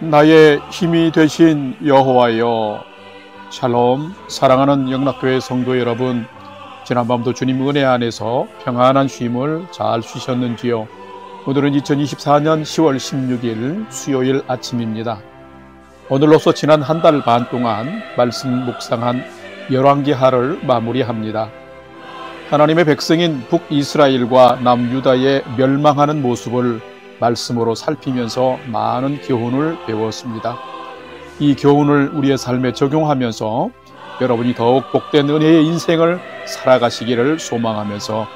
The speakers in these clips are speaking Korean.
나의 힘이 되신 여호와여, 샬롬. 사랑하는 영락교회 성도 여러분, 지난밤도 주님 은혜 안에서 평안한 쉼을 잘 쉬셨는지요? 오늘은 2024년 10월 16일 수요일 아침입니다. 오늘로서 지난 한 달 반 동안 말씀 묵상한 열왕기하를 마무리합니다. 하나님의 백성인 북이스라엘과 남유다의 멸망하는 모습을 말씀으로 살피면서 많은 교훈을 배웠습니다. 이 교훈을 우리의 삶에 적용하면서 여러분이 더욱 복된 은혜의 인생을 살아가시기를 소망하면서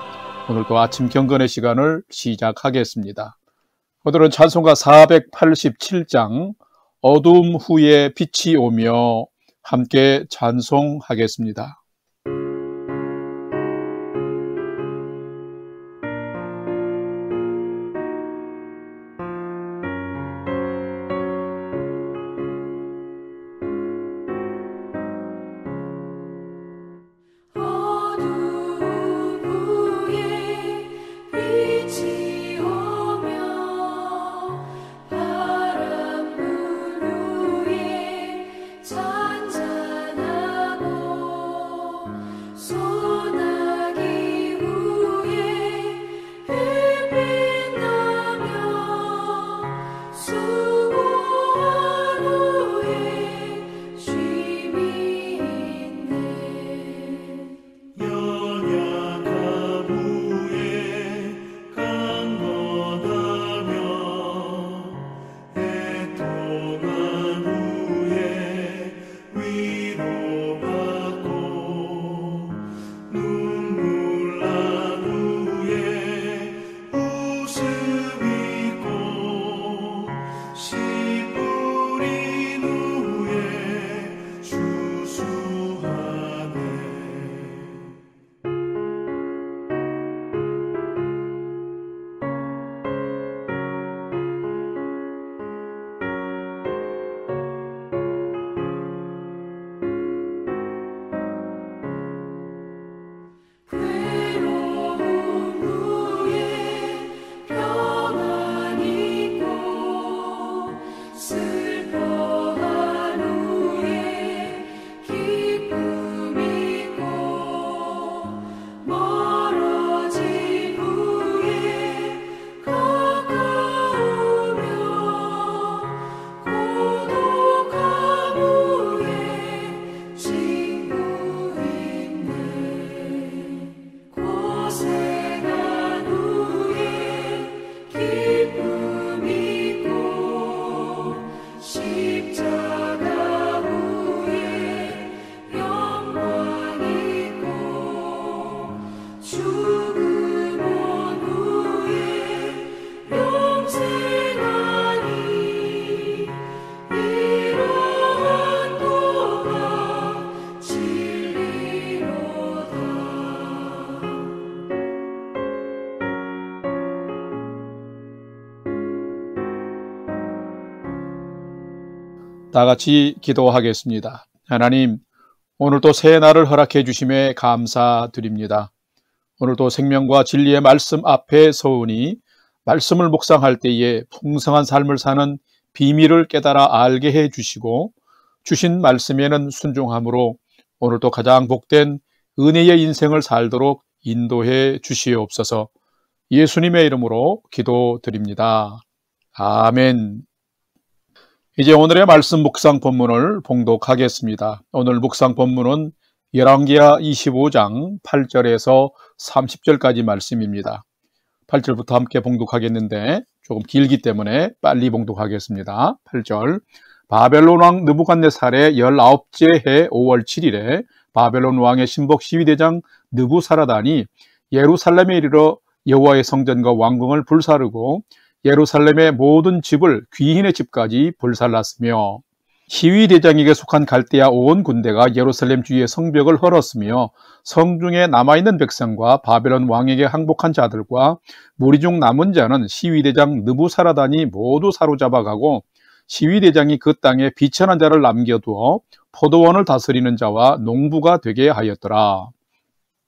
오늘도 아침 경건의 시간을 시작하겠습니다. 오늘은 찬송가 487장 어둠 후에 빛이 오며 함께 찬송하겠습니다. 다 같이 기도하겠습니다. 하나님, 오늘도 새 날을 허락해 주심에 감사드립니다. 오늘도 생명과 진리의 말씀 앞에 서오니 말씀을 묵상할 때에 풍성한 삶을 사는 비밀을 깨달아 알게 해 주시고 주신 말씀에는 순종함으로 오늘도 가장 복된 은혜의 인생을 살도록 인도해 주시옵소서. 예수님의 이름으로 기도드립니다. 아멘. 이제 오늘의 말씀 묵상 본문을 봉독하겠습니다. 오늘 묵상 본문은 열왕기하 25장 8절에서 30절까지 말씀입니다. 8절부터 함께 봉독하겠는데 조금 길기 때문에 빨리 봉독하겠습니다. 8절. 바벨론 왕 느부갓네살의 19째 해 5월 7일에 바벨론 왕의 신복 시위대장 느부사라단이 예루살렘에 이르러 여호와의 성전과 왕궁을 불사르고 예루살렘의 모든 집을 귀인의 집까지 불살랐으며 시위대장에게 속한 갈대아 온 군대가 예루살렘 주위의 성벽을 헐었으며 성중에 남아있는 백성과 바벨론 왕에게 항복한 자들과 무리 중 남은 자는 시위대장 느부사라단이 모두 사로잡아가고 시위대장이 그 땅에 비천한 자를 남겨두어 포도원을 다스리는 자와 농부가 되게 하였더라.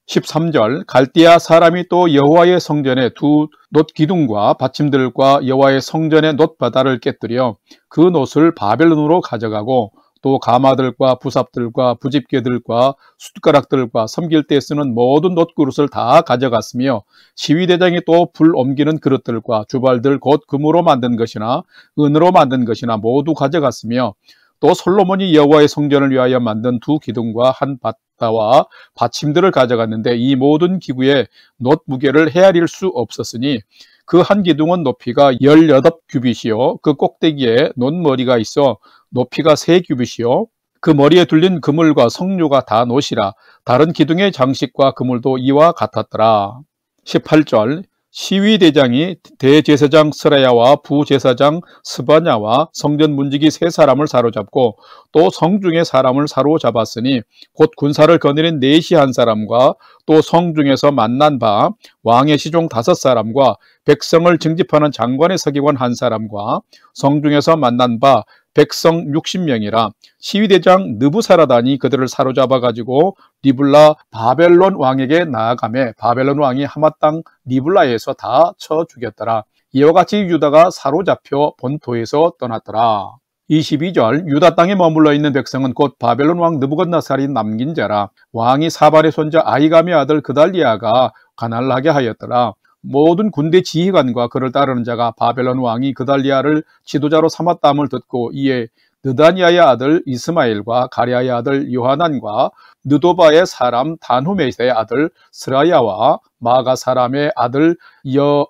13절 갈대아 사람이 또 여호와의 성전의 두 놋 기둥과 받침들과 여호와의 성전의 놋 바다를 깨뜨려 그 놋을 바벨론으로 가져가고 또 가마들과 부삽들과 부집개들과 숟가락들과 섬길 때 쓰는 모든 놋그릇을 다 가져갔으며 시위대장이 또 불 옮기는 그릇들과 주발들 곧 금으로 만든 것이나 은으로 만든 것이나 모두 가져갔으며 또 솔로몬이 여호와의 성전을 위하여 만든 두 기둥과 한 바다와 받침들을 가져갔는데 이 모든 기구의 놋 무게를 헤아릴 수 없었으니 그 한 기둥은 높이가 18규빗이요 그 꼭대기에 놋머리가 있어 높이가 3규빗이요 그 머리에 둘린 그물과 성류가 다 놋이라 다른 기둥의 장식과 그물도 이와 같았더라. 18절 시위대장이 대제사장 스라야와 부제사장 스바냐와 성전 문지기 3사람을 사로잡고 또 성중의 사람을 사로잡았으니 곧 군사를 거느린 네시 한 사람과 또 성중에서 만난 바 왕의 시종 5사람과 백성을 징집하는 장관의 서기관 1사람과 성중에서 만난 바 백성 60명이라 시위대장 느부사라단이 그들을 사로잡아 가지고 리블라 바벨론 왕에게 나아가매 바벨론 왕이 하마 땅 리블라에서 다 쳐 죽였더라. 이와 같이 유다가 사로잡혀 본토에서 떠났더라. 22절 유다 땅에 머물러 있는 백성은 곧 바벨론 왕 느부갓네살이 남긴 자라. 왕이 사발의 손자 아히감의 아들 그달리아가 가난하게 하였더라. 모든 군대 지휘관과 그를 따르는 자가 바벨론 왕이 그달리아를 지도자로 삼았다함을 듣고 이에 느다니아의 아들 이스마엘과 가랴의 아들 요하난과 느도바의 사람 단후메스의 아들 스라야와 마가 사람의 아들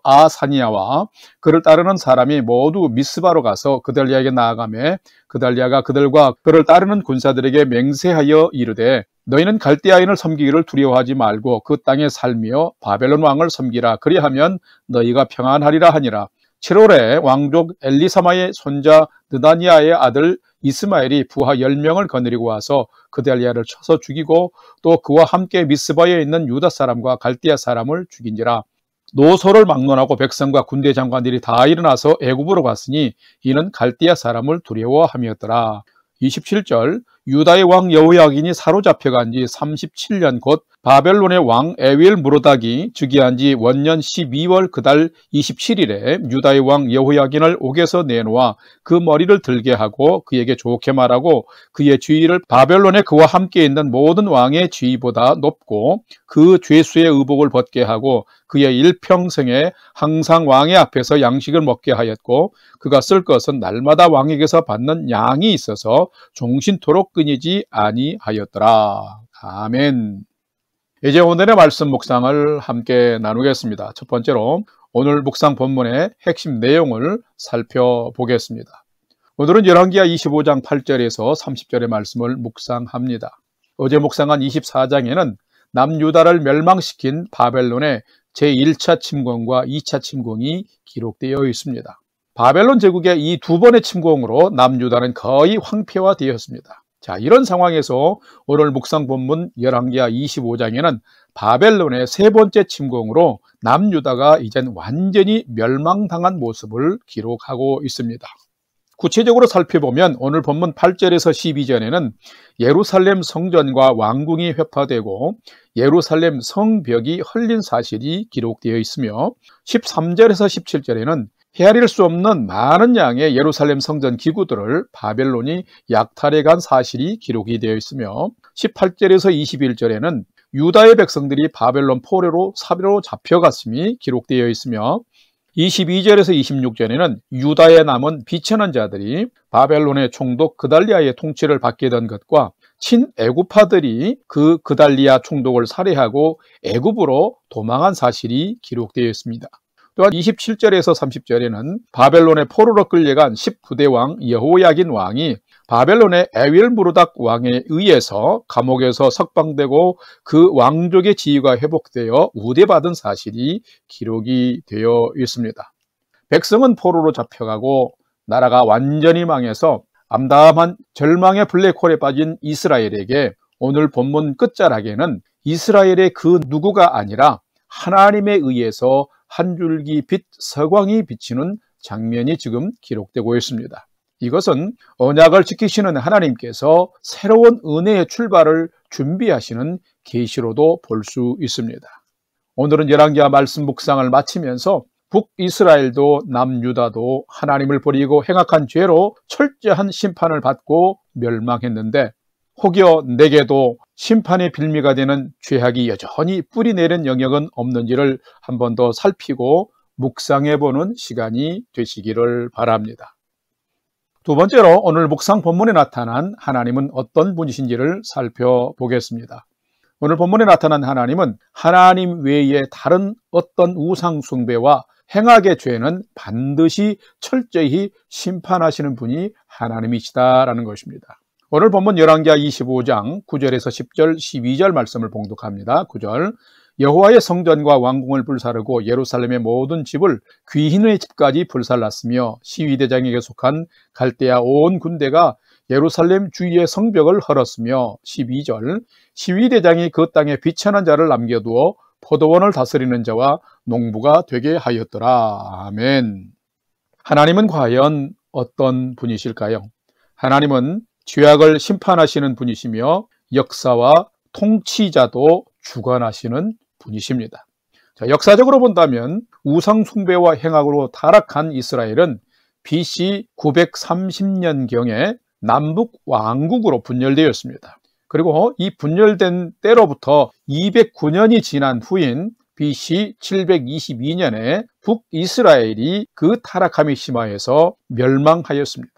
여아사니아와 그를 따르는 사람이 모두 미스바로 가서 그달리아에게 나아가매 그달리아가 그들과 그를 따르는 군사들에게 맹세하여 이르되 너희는 갈대아인을 섬기기를 두려워하지 말고 그 땅에 살며 바벨론 왕을 섬기라. 그리하면 너희가 평안하리라 하니라. 7월에 왕족 엘리사마의 손자 느다니아의 아들 이스마엘이 부하 10명을 거느리고 와서 그달리아를 쳐서 죽이고 또 그와 함께 미스바에 있는 유다 사람과 갈대아 사람을 죽인지라. 노소를 막론하고 백성과 군대 장관들이 다 일어나서 애굽으로 갔으니 이는 갈대아 사람을 두려워함이었더라. 27절 유다의 왕 여호야긴이 사로잡혀간 지 37년 곧 바벨론의 왕 에윌 무로닥이 즉위한 지 원년 12월 그달 27일에 유다의 왕 여호야긴을 옥에서 내놓아 그 머리를 들게 하고 그에게 좋게 말하고 그의 지위를 바벨론에 그와 함께 있는 모든 왕의 지위보다 높고 그 죄수의 의복을 벗게 하고 그의 일평생에 항상 왕의 앞에서 양식을 먹게 하였고 그가 쓸 것은 날마다 왕에게서 받는 양이 있어서 종신토록 끊이지 아니하였더라. 아멘. 이제 오늘의 말씀 묵상을 함께 나누겠습니다. 첫 번째로 오늘 묵상 본문의 핵심 내용을 살펴보겠습니다. 오늘은 열왕기하 25장 8절에서 30절의 말씀을 묵상합니다. 어제 묵상한 24장에는 남유다를 멸망시킨 바벨론의 제1차 침공과 2차 침공이 기록되어 있습니다. 바벨론 제국의 이 두 번의 침공으로 남유다는 거의 황폐화되었습니다. 자, 이런 상황에서 오늘 묵상 본문 열왕기하 25장에는 바벨론의 세 번째 침공으로 남유다가 이젠 완전히 멸망당한 모습을 기록하고 있습니다. 구체적으로 살펴보면 오늘 본문 8절에서 12절에는 예루살렘 성전과 왕궁이 회파되고 예루살렘 성벽이 헐린 사실이 기록되어 있으며 13절에서 17절에는 헤아릴 수 없는 많은 양의 예루살렘 성전 기구들을 바벨론이 약탈해 간 사실이 기록이 되어 있으며 18절에서 21절에는 유다의 백성들이 바벨론 포로로 사로잡혀갔음이 기록되어 있으며 22절에서 26절에는 유다에 남은 비천한 자들이 바벨론의 총독 그달리아의 통치를 받게 된 것과 친애굽파들이 그 그달리아 총독을 살해하고 애굽으로 도망한 사실이 기록되어 있습니다. 또한 27절에서 30절에는 바벨론의 포로로 끌려간 19대 왕 여호야긴 왕이 바벨론의 에윌무르닥 왕에 의해서 감옥에서 석방되고 그 왕족의 지위가 회복되어 우대받은 사실이 기록이 되어 있습니다. 백성은 포로로 잡혀가고 나라가 완전히 망해서 암담한 절망의 블랙홀에 빠진 이스라엘에게 오늘 본문 끝자락에는 이스라엘의 그 누구가 아니라 하나님에 의해서 한 줄기 빛, 서광이 비치는 장면이 지금 기록되고 있습니다. 이것은 언약을 지키시는 하나님께서 새로운 은혜의 출발을 준비하시는 계시로도 볼 수 있습니다. 오늘은 열왕기하 말씀 묵상을 마치면서 북이스라엘도 남유다도 하나님을 버리고 행악한 죄로 철저한 심판을 받고 멸망했는데 혹여 내게도 심판의 빌미가 되는 죄악이 여전히 뿌리내린 영역은 없는지를 한 번 더 살피고 묵상해보는 시간이 되시기를 바랍니다. 두 번째로 오늘 묵상 본문에 나타난 하나님은 어떤 분이신지를 살펴보겠습니다. 오늘 본문에 나타난 하나님은 하나님 외에 다른 어떤 우상 숭배와 행악의 죄는 반드시 철저히 심판하시는 분이 하나님이시다라는 것입니다. 오늘 본문 열왕기하 25장 9절에서 10절, 12절 말씀을 봉독합니다. 9절 여호와의 성전과 왕궁을 불사르고 예루살렘의 모든 집을 귀인의 집까지 불살랐으며 시위대장에게 속한 갈대아 온 군대가 예루살렘 주위의 성벽을 헐었으며 12절 시위대장이 그 땅에 비천한 자를 남겨두어 포도원을 다스리는 자와 농부가 되게 하였더라. 아멘. 하나님은 과연 어떤 분이실까요? 하나님은 죄악을 심판하시는 분이시며 역사와 통치자도 주관하시는 분이십니다. 자, 역사적으로 본다면 우상 숭배와 행악으로 타락한 이스라엘은 BC 930년경에 남북 왕국으로 분열되었습니다. 그리고 이 분열된 때로부터 209년이 지난 후인 BC 722년에 북이스라엘이 그 타락함이 심화해서 멸망하였습니다.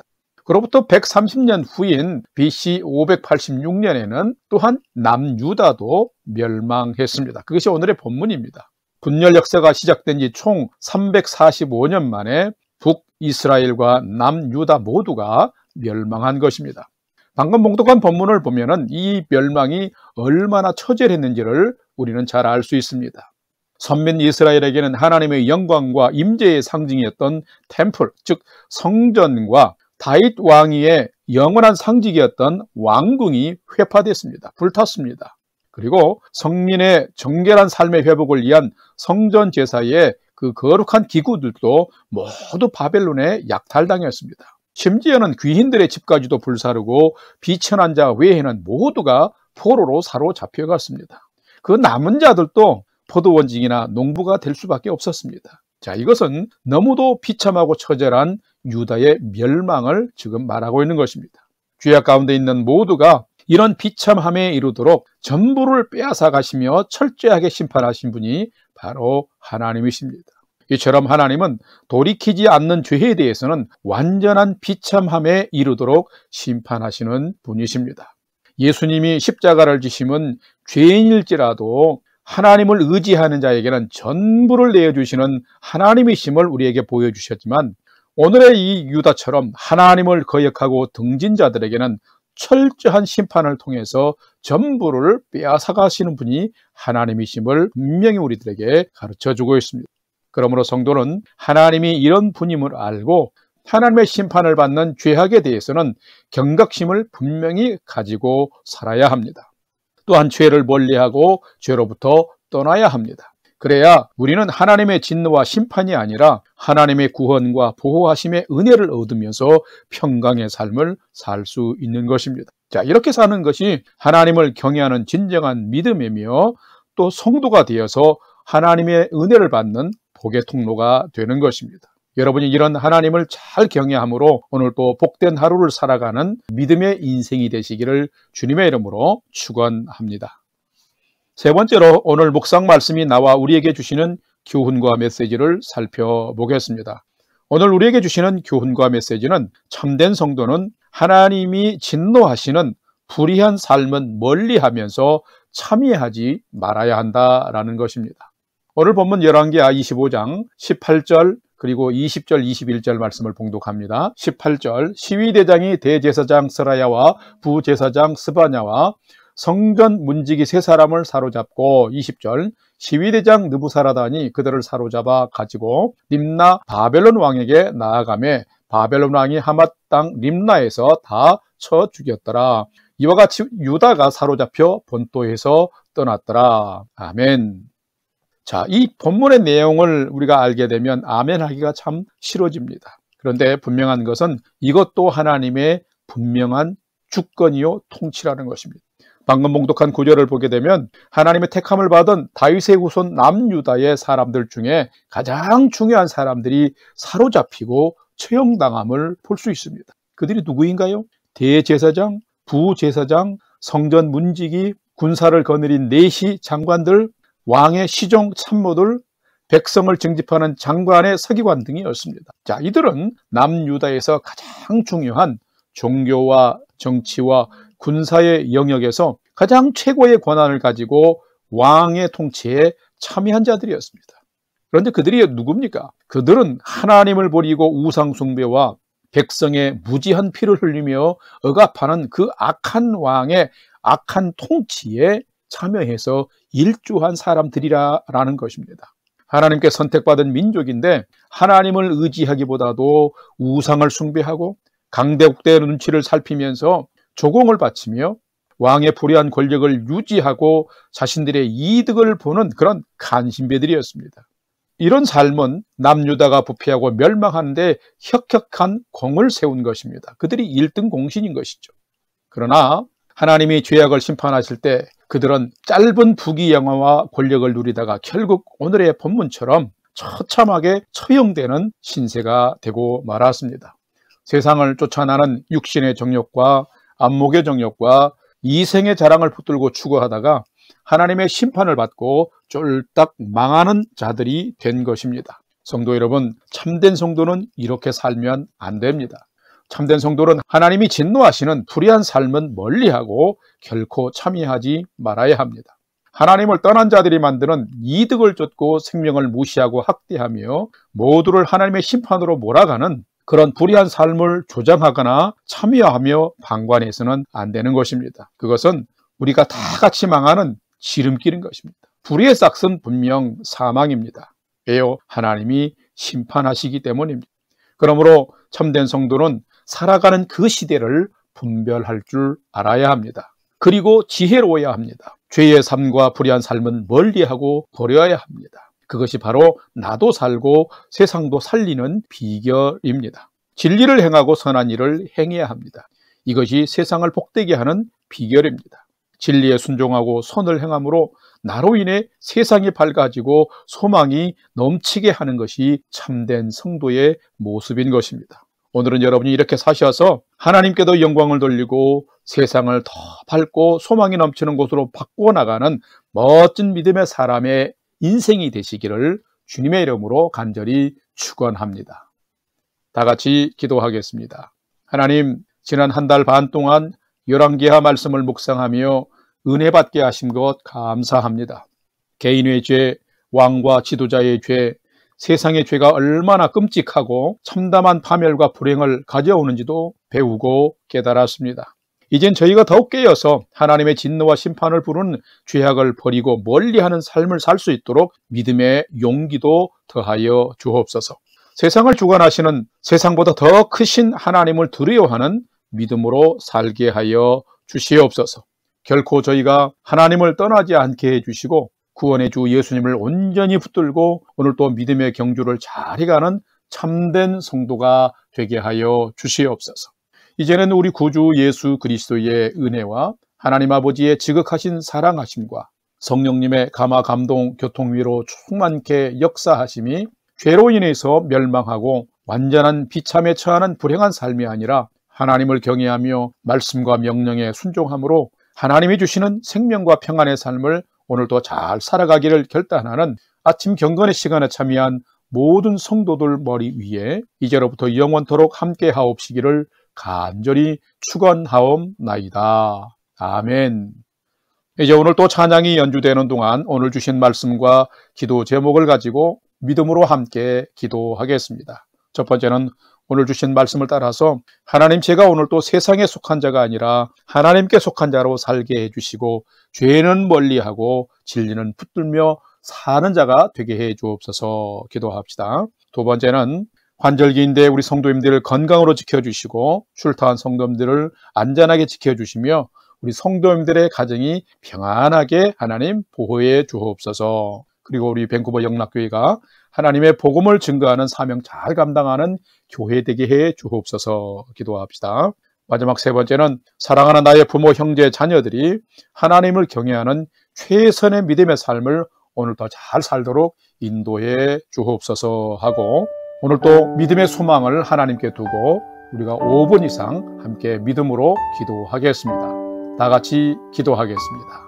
그로부터 130년 후인 BC 586년에는 또한 남유다도 멸망했습니다. 그것이 오늘의 본문입니다. 분열 역사가 시작된 지 총 345년 만에 북이스라엘과 남유다 모두가 멸망한 것입니다. 방금 봉독한 본문을 보면은 이 멸망이 얼마나 처절했는지를 우리는 잘 알 수 있습니다. 선민 이스라엘에게는 하나님의 영광과 임재의 상징이었던 템플, 즉 성전과 다윗 왕위의 영원한 상징이었던 왕궁이 회파됐습니다. 불탔습니다. 그리고 성민의 정결한 삶의 회복을 위한 성전 제사의 그 거룩한 기구들도 모두 바벨론에 약탈당했습니다. 심지어는 귀인들의 집까지도 불사르고 비천한 자 외에는 모두가 포로로 사로잡혀갔습니다. 그 남은 자들도 포도원직이나 농부가 될 수밖에 없었습니다. 자, 이것은 너무도 비참하고 처절한 유다의 멸망을 지금 말하고 있는 것입니다. 죄악 가운데 있는 모두가 이런 비참함에 이르도록 전부를 빼앗아 가시며 철저하게 심판하신 분이 바로 하나님이십니다. 이처럼 하나님은 돌이키지 않는 죄에 대해서는 완전한 비참함에 이르도록 심판하시는 분이십니다. 예수님이 십자가를 지심은 죄인일지라도 하나님을 의지하는 자에게는 전부를 내어주시는 하나님이심을 우리에게 보여주셨지만 오늘의 이 유다처럼 하나님을 거역하고 등진 자들에게는 철저한 심판을 통해서 전부를 빼앗아 가시는 분이 하나님이심을 분명히 우리들에게 가르쳐주고 있습니다. 그러므로 성도는 하나님이 이런 분임을 알고 하나님의 심판을 받는 죄악에 대해서는 경각심을 분명히 가지고 살아야 합니다. 또한 죄를 멀리하고 죄로부터 떠나야 합니다. 그래야 우리는 하나님의 진노와 심판이 아니라 하나님의 구원과 보호하심의 은혜를 얻으면서 평강의 삶을 살 수 있는 것입니다. 자, 이렇게 사는 것이 하나님을 경외하는 진정한 믿음이며 또 성도가 되어서 하나님의 은혜를 받는 복의 통로가 되는 것입니다. 여러분이 이런 하나님을 잘 경외함으로 오늘도 복된 하루를 살아가는 믿음의 인생이 되시기를 주님의 이름으로 축원합니다. 세 번째로 오늘 묵상 말씀이 나와 우리에게 주시는 교훈과 메시지를 살펴보겠습니다. 오늘 우리에게 주시는 교훈과 메시지는 참된 성도는 하나님이 진노하시는 불의한 삶은 멀리하면서 참여하지 말아야 한다라는 것입니다. 오늘 본문 열왕기하 25장 18절 그리고 20절, 21절 말씀을 봉독합니다. 18절 시위대장이 대제사장 스라야와 부제사장 스바냐와 성전 문지기 세 사람을 사로잡고 20절 시위대장 느부사라단이 그들을 사로잡아 가지고 림나 바벨론 왕에게 나아가매 바벨론 왕이 하맛 땅 림나에서 다 쳐 죽였더라. 이와 같이 유다가 사로잡혀 본토에서 떠났더라. 아멘. 자, 이 본문의 내용을 우리가 알게 되면 아멘 하기가 참 싫어집니다. 그런데 분명한 것은 이것도 하나님의 분명한 주권이요 통치라는 것입니다. 방금 봉독한 구절을 보게 되면 하나님의 택함을 받은 다윗의 후손 남유다의 사람들 중에 가장 중요한 사람들이 사로잡히고 처형당함을 볼 수 있습니다. 그들이 누구인가요? 대제사장, 부제사장, 성전 문지기, 군사를 거느린 내시 장관들, 왕의 시종 참모들, 백성을 징집하는 장관의 서기관 등이었습니다. 자, 이들은 남유다에서 가장 중요한 종교와 정치와 군사의 영역에서 가장 최고의 권한을 가지고 왕의 통치에 참여한 자들이었습니다. 그런데 그들이 누굽니까? 그들은 하나님을 버리고 우상 숭배와 백성의 무지한 피를 흘리며 억압하는 그 악한 왕의 악한 통치에 참여해서 일조한 사람들이라는 것입니다. 하나님께 선택받은 민족인데 하나님을 의지하기보다도 우상을 숭배하고 강대국대의 눈치를 살피면서 조공을 바치며 왕의 불의한 권력을 유지하고 자신들의 이득을 보는 그런 간신배들이었습니다. 이런 삶은 남유다가 부패하고 멸망하는데 혁혁한 공을 세운 것입니다. 그들이 1등 공신인 것이죠. 그러나 하나님이 죄악을 심판하실 때 그들은 짧은 부귀영화와 권력을 누리다가 결국 오늘의 본문처럼 처참하게 처형되는 신세가 되고 말았습니다. 세상을 쫓아나는 육신의 정욕과 안목의 정욕과 이생의 자랑을 붙들고 추구하다가 하나님의 심판을 받고 쫄딱 망하는 자들이 된 것입니다. 성도 여러분, 참된 성도는 이렇게 살면 안 됩니다. 참된 성도는 하나님이 진노하시는 불의한 삶은 멀리하고 결코 참여하지 말아야 합니다. 하나님을 떠난 자들이 만드는 이득을 쫓고 생명을 무시하고 학대하며 모두를 하나님의 심판으로 몰아가는 그런 불의한 삶을 조장하거나 참여하며 방관해서는 안 되는 것입니다. 그것은 우리가 다 같이 망하는 지름길인 것입니다. 불의의 싹은 분명 사망입니다. 왜요? 하나님이 심판하시기 때문입니다. 그러므로 참된 성도는 살아가는 그 시대를 분별할 줄 알아야 합니다. 그리고 지혜로워야 합니다. 죄의 삶과 불의한 삶은 멀리하고 버려야 합니다. 그것이 바로 나도 살고 세상도 살리는 비결입니다. 진리를 행하고 선한 일을 행해야 합니다. 이것이 세상을 복되게 하는 비결입니다. 진리에 순종하고 선을 행함으로 나로 인해 세상이 밝아지고 소망이 넘치게 하는 것이 참된 성도의 모습인 것입니다. 오늘은 여러분이 이렇게 사셔서 하나님께도 영광을 돌리고 세상을 더 밝고 소망이 넘치는 곳으로 바꿔나가는 멋진 믿음의 사람의 인생이 되시기를 주님의 이름으로 간절히 축원합니다. 다 같이 기도하겠습니다. 하나님, 지난 한 달 반 동안 열왕기하 말씀을 묵상하며 은혜 받게 하신 것 감사합니다. 개인의 죄, 왕과 지도자의 죄, 세상의 죄가 얼마나 끔찍하고 참담한 파멸과 불행을 가져오는지도 배우고 깨달았습니다. 이젠 저희가 더욱 깨어서 하나님의 진노와 심판을 부르는 죄악을 버리고 멀리하는 삶을 살 수 있도록 믿음의 용기도 더하여 주옵소서. 세상을 주관하시는 세상보다 더 크신 하나님을 두려워하는 믿음으로 살게 하여 주시옵소서. 결코 저희가 하나님을 떠나지 않게 해주시고 구원의 주 예수님을 온전히 붙들고 오늘 또 믿음의 경주를 잘 해가는 참된 성도가 되게 하여 주시옵소서. 이제는 우리 구주 예수 그리스도의 은혜와 하나님 아버지의 지극하신 사랑하심과 성령님의 감화 감동 교통위로 충만케 역사하심이 죄로 인해서 멸망하고 완전한 비참에 처하는 불행한 삶이 아니라 하나님을 경외하며 말씀과 명령에 순종함으로 하나님이 주시는 생명과 평안의 삶을 오늘도 잘 살아가기를 결단하는 아침 경건의 시간에 참여한 모든 성도들 머리 위에 이제로부터 영원토록 함께 하옵시기를 간절히 축원하옵나이다. 아멘. 이제 오늘 또 찬양이 연주되는 동안 오늘 주신 말씀과 기도 제목을 가지고 믿음으로 함께 기도하겠습니다. 첫 번째는 오늘 주신 말씀을 따라서 하나님, 제가 오늘 또 세상에 속한 자가 아니라 하나님께 속한 자로 살게 해주시고 죄는 멀리하고 진리는 붙들며 사는 자가 되게 해 주옵소서 기도합시다. 두 번째는 환절기인데 우리 성도님들을 건강으로 지켜주시고 출타한 성도님들을 안전하게 지켜주시며 우리 성도님들의 가정이 평안하게 하나님 보호해 주옵소서. 그리고 우리 밴쿠버 영락교회가 하나님의 복음을 증거하는 사명 잘 감당하는 교회 되게 해 주옵소서 기도합시다. 마지막 세 번째는 사랑하는 나의 부모, 형제, 자녀들이 하나님을 경외하는 최선의 믿음의 삶을 오늘도 잘 살도록 인도해 주옵소서 하고, 오늘도 믿음의 소망을 하나님께 두고 우리가 5분 이상 함께 믿음으로 기도하겠습니다. 다 같이 기도하겠습니다.